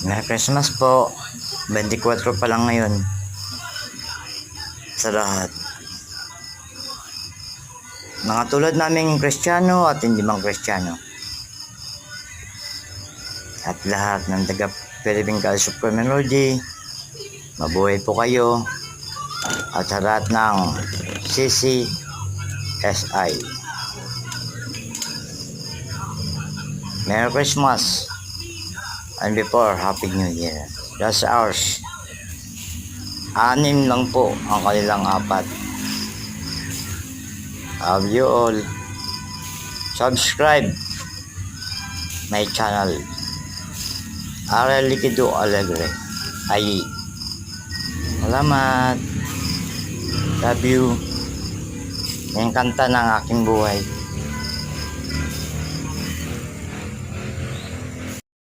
Merry Christmas po. 24 pa lang ngayon. Sa lahat. Mga tulad naming Kristiyano at hindi mang Kristiyano. At lahat ng taga Philippine College of Criminology, mabuhay po kayo. At sa lahat ng CCSI. Merry Christmas. And before, Happy New Year. That's ours. 6 lang po ang kanilang 4. Love you all. Subscribe my channel. Aral Liquido Alegre. Ay. Salamat. Love you. Yung kanta ng aking buhay.